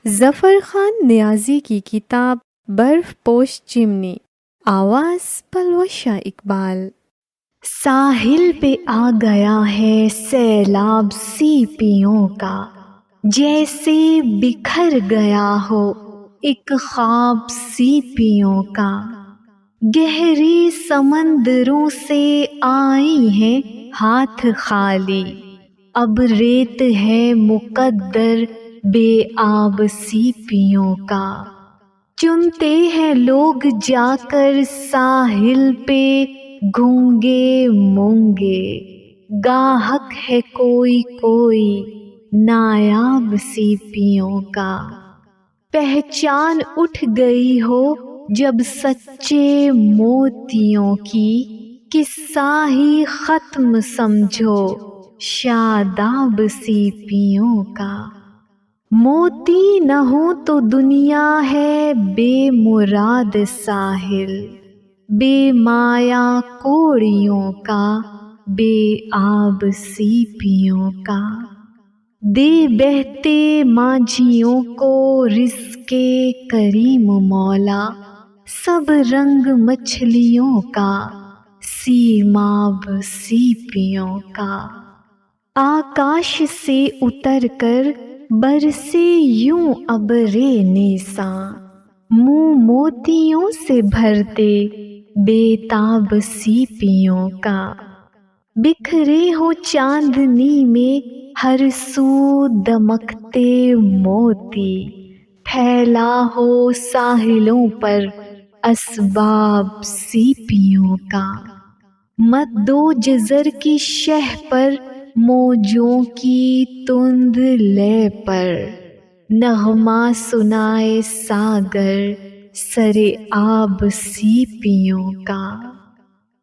ظفر خان نیازی کی کتاب برف پوش چمنی، آواز پلوشہ اقبال۔ ساحل پہ آ گیا ہے سیلاب سیپیوں کا، جیسے بکھر گیا ہو ایک خواب سیپیوں کا۔ گہری سمندروں سے آئی ہیں ہاتھ خالی، اب ریت ہے مقدر بے آب سیپیوں کا۔ چنتے ہیں لوگ جا کر ساحل پہ گھونگے مونگے، گاہک ہے کوئی کوئی نایاب سیپیوں کا۔ پہچان اٹھ گئی ہو جب سچے موتیوں کی، قصہ ہی ختم سمجھو شاداب سیپیوں کا۔ موتی نہ ہو تو دنیا ہے بے مراد ساحل، بے مایا کوڑیوں کا بے آب سیپیوں کا۔ دے بہتے ماجھیوں کو رزق کریم مولا، سب رنگ مچھلیوں کا سیماب سیپیوں کا۔ آکاش سے اتر کر برسے یوں ابرِ نیساں، منہ موتیوں سے بھر دے بے تاب سیپیوں کا۔ بکھرے ہو چاندنی میں ہر سو دمکتے موتی، پھیلا ہو ساحلوں پر اسباب سیپیوں کا۔ مد و جزر کی شہ پر موجوں کی تند لے پر، نغمہ سنائے ساگر سرِ آب سیپیوں کا۔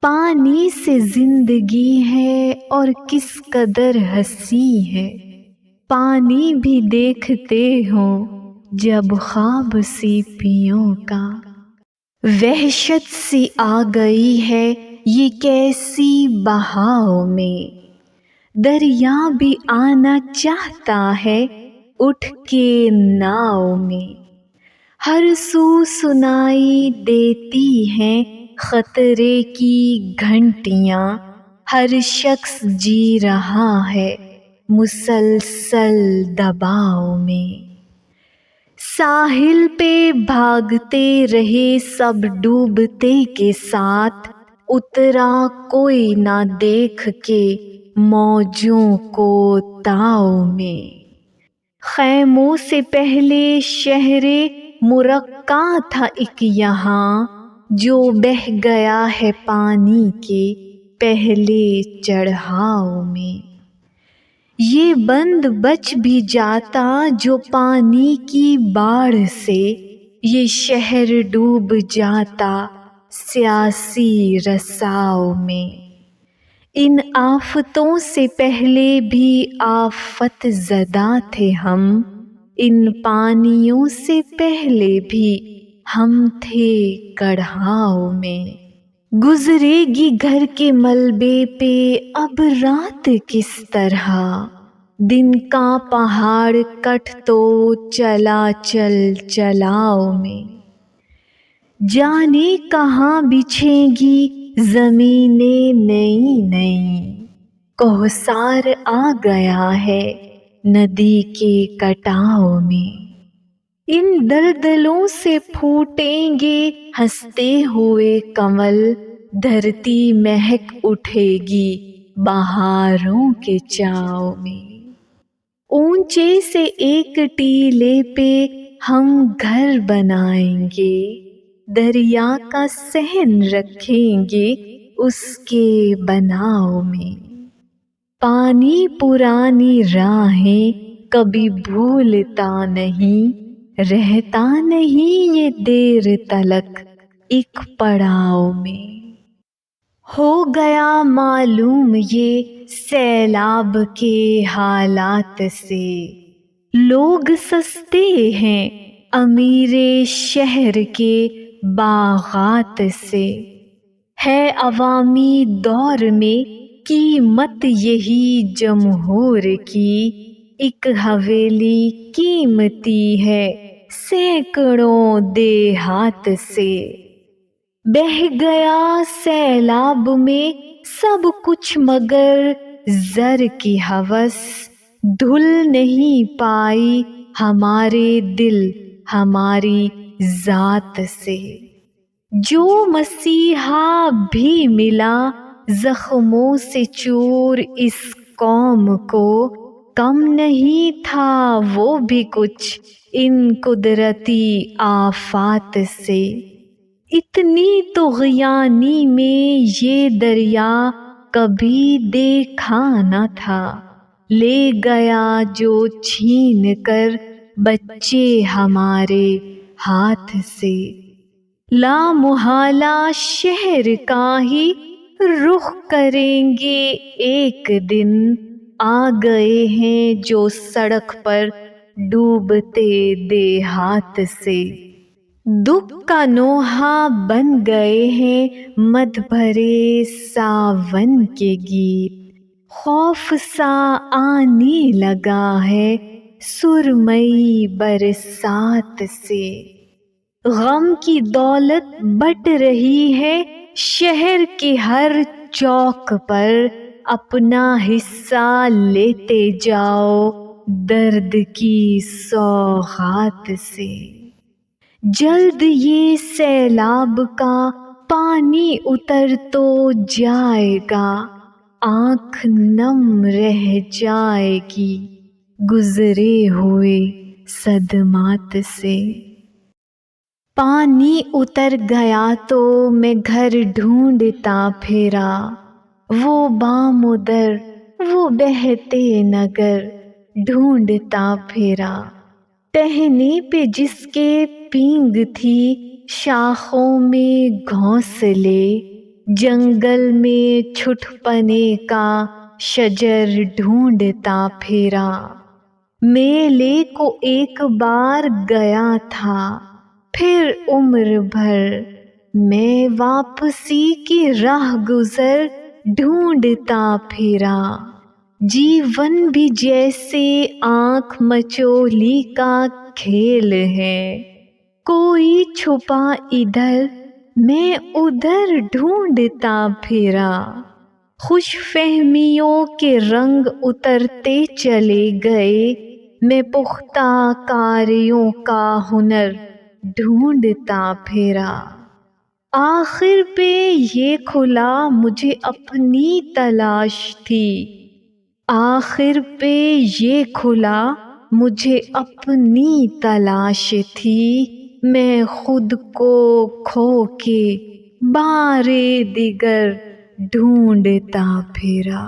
پانی سے زندگی ہے اور کس قدر حسین ہے، پانی بھی دیکھتے ہوں جب خواب سیپیوں کا۔ وحشت سی آ گئی ہے یہ کیسی بہاؤ میں، دریا بھی آنا چاہتا ہے اٹھ کے ناؤ میں۔ ہر سو سنائی دیتی ہیں خطرے کی گھنٹیاں، ہر شخص جی رہا ہے مسلسل دباؤ میں۔ ساحل پہ بھاگتے رہے سب ڈوبتے کے ساتھ، اترا کوئی نہ دیکھ کے موجوں کو تاؤ میں۔ خیموں سے پہلے شہرِ مرقع تھا ایک یہاں، جو بہہ گیا ہے پانی کے پہلے چڑھاؤ میں۔ یہ بند بچ بھی جاتا جو پانی کی باڑھ سے، یہ شہر ڈوب جاتا سیاسی رساؤ میں۔ ان آفتوں سے پہلے بھی آفت زدہ تھے ہم، ان پانیوں سے پہلے بھی ہم تھے کڑھاؤ میں۔ گزرے گی گھر کے ملبے پہ اب رات کس طرح، دن کا پہاڑ کٹ تو چلا چل چلاؤ میں۔ جانے کہاں بچھیں گی زمینیں نئی نئی، کوہسار آ گیا ہے ندی کے کٹاؤ میں۔ ان دلدلوں سے پھوٹیں گے ہنستے ہوئے کنول، دھرتی مہک اٹھے گی بہاروں کے چاؤ میں۔ اونچے سے ایک ٹیلے پہ ہم گھر بنائیں گے، دریا کا صحن رکھیں گے اس کے بناؤ میں۔ پانی پرانی راہیں کبھی بھولتا نہیں، رہتا نہیں یہ دیر تلک ایک پڑاؤ میں۔ ہو گیا معلوم یہ سیلاب کے حالات سے، لوگ سستے ہیں امیر شہر کے باغات سے۔ ہے عوامی دور میں قیمت یہی جمہور کی، ایک حویلی قیمتی ہے سینکڑوں دیہات سے، بہہ گیا سیلاب میں سب کچھ مگر زر کی ہوس، دھل نہیں پائی ہمارے دل ہماری ذات سے۔ جو مسیحا بھی ملا زخموں سے چور اس قوم کو، کم نہیں تھا وہ بھی کچھ ان قدرتی آفات سے۔ اتنی طغیانی میں یہ دریا کبھی دیکھا نہ تھا، لے گیا جو چھین کر بچے ہمارے ہاتھ سے۔ لامحالہ شہر کا ہی رخ کریں گے ایک دن، آ گئے ہیں جو سڑک پر ڈوبتے دیہات سے۔ دکھ کا نوحہ بن گئے ہیں مد بھرے ساون کے گیت، خوف سا آنے لگا ہے سرمئی برسات سے۔ غم کی دولت بٹ رہی ہے شہر کے ہر چوک پر، اپنا حصہ لیتے جاؤ درد کی سوغات سے۔ جلد یہ سیلاب کا پانی اتر تو جائے گا، آنکھ نم رہ جائے گی گزرے ہوئے صدمات سے۔ پانی اتر گیا تو میں گھر ڈھونڈتا پھرا، وہ بام و در وہ بہتے نگر ڈھونڈتا پھرا۔ ٹہنی پہ جس کے پینگ تھی شاخوں میں گھونسلے، جنگل میں چھٹ پنے کا شجر ڈھونڈتا پھرا۔ میلے کو ایک بار گیا تھا پھر عمر بھر میں واپسی کی راہ گزر ڈھونڈتا پھرا۔ جیون بھی جیسے آنکھ مچولی کا کھیل ہے، کوئی چھپا ادھر میں ادھر ڈھونڈتا پھرا۔ خوش فہمیوں کے رنگ اترتے چلے گئے، میں پختہ کاریوں کا ہنر ڈھونڈتا پھرا۔ آخر پہ یہ کھلا مجھے اپنی تلاش تھی، آخر پہ یہ کھلا مجھے اپنی تلاش تھی۔ میں خود کو کھو کے بارے دیگر ڈھونڈتا پھرا۔